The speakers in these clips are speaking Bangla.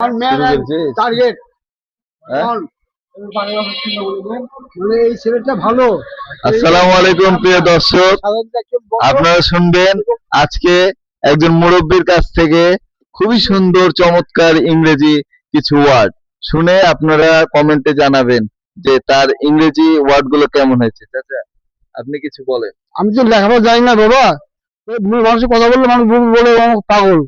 One man শুরু and করছিস? target. হ্যাঁ? One. মানে এই ছেলেটা ভালো। আসসালামু আলাইকুম প্রিয় দর্শক, সাধারণত একজন বড় আপনারা শুনবেন আজকে একজন মুরব্বীর কাছ থেকে খুবই সুন্দর চমৎকার ইংরেজি কিছু ওয়ার্ড শুনে আপনারা কমেন্টে জানাবেন যে তার ইংরেজি ওয়ার্ড গুলো কেমন হয়েছে। চাচা, আপনি কিছু বলেন। আমি তো লেখাপড়া জানি না বাবা। মানুষের কথা বললে মানুষ বলে ও পাগল।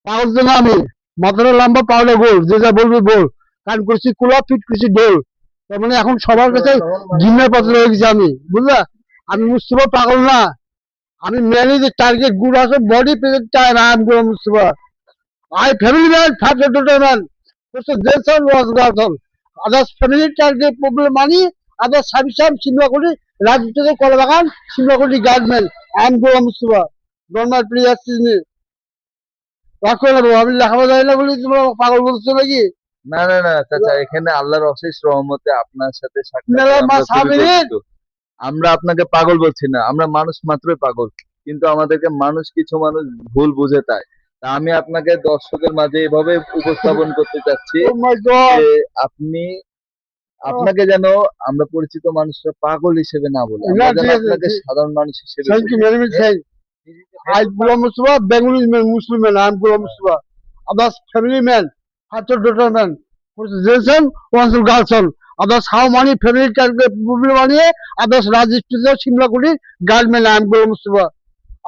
পাগল তো না আমি। মাথাটা লম্বা পাউডার গোল, যে যা বলবে বল। কান করছি কুলা, ফিট করছি ডোল। তার মানে এখন সবার কাছে জিম্মের পাত্র হয়ে গেছি আমি, বুঝলা? আমি মুস্তফা পাগল না। আমি মেনলি যে টার্গেট গুড আছে body present time I am gonna Mustafa. I family man, father daughter man. So their son was Gautam. Others family target problem money, others Sabisham, Simlakoti, Rajutaka Kolabagan, Simlakoti Guardman, and Goa Musuba. Don't my please assist me. রাখো আমি লেখাপড়া জানি না বলে তোমরা পাগল বলছো নাকি? না না না চাচা, এখানে আল্লাহর অশেষ রহমতে আপনার সাথে সাক্ষাৎ মেলা করে মা আমরা খুবই সাবিরিন। গর্বিত। আমরা আপনাকে পাগল বলছি না, আমরা মানুষ মাত্রই পাগল, কিন্তু আমাদেরকে কিছু মানুষ ভুল বুঝে তাই। তা আমি আপনাকে দর্শকের মাঝে এভাবে উপস্থাপন করতে চাচ্ছি Oh my God. যে আপনি আপনাকে যেন আমরা পরিচিত মানুষরা পাগল হিসেবে না বলে, না, আমরা যেন ঠিক আছে, আপনাকে ঠিক- সাধারণ মানুষ হিসেবে Thank you বলি। very much. Thank I Gula Mustafa, Bengali man, Muslim man, I am Gula Mustafa. Others family man, father daughter man. Jason, one's girlson. Others how many family target problem money, others Rajisthan, Simla Kudi, girl man, I am Gula Mustafa.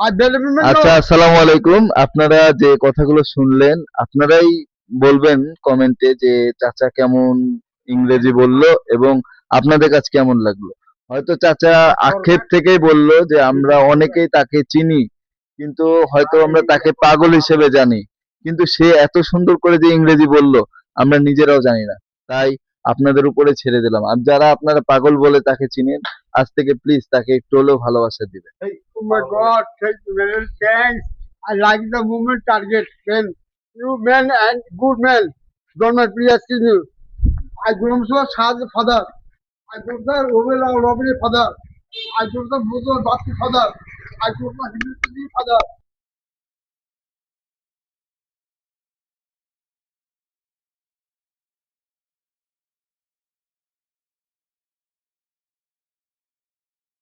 I believe me আচ্ছা, no. আসসালামু আলাইকুম। আপনারা যে কথাগুলো শুনলেন আপনারাই বলবেন কমেন্টে যে চাচা কেমন ইংরেজি বললো এবং আপনাদের কাছে কেমন লাগলো। হয়তো চাচা আক্ষেপ থেকেই বললো যে আমরা অনেকেই তাকে চিনি, কিন্তু হয়তো আমরা তাকে পাগল হিসেবে জানি, কিন্তু সে এত সুন্দর করে যে ইংরেজি বললো আমরা নিজেরাও জানি না। তাই আপনাদের উপরে ছেড়ে দিলাম। আর যারা আপনারা পাগল বলে তাকে চিনেন, আজ থেকে প্লিজ তাকে একটু হলেও ভালোবাসা দিবেন। Hey, oh my God, thank you very much. Thanks. I like the movement target, man. You men and good men. Don't my please assist you. I Gula Mustafa, Shah's father. I told the Robin father. I told the Muslim Baptist father. I told the Hindu father.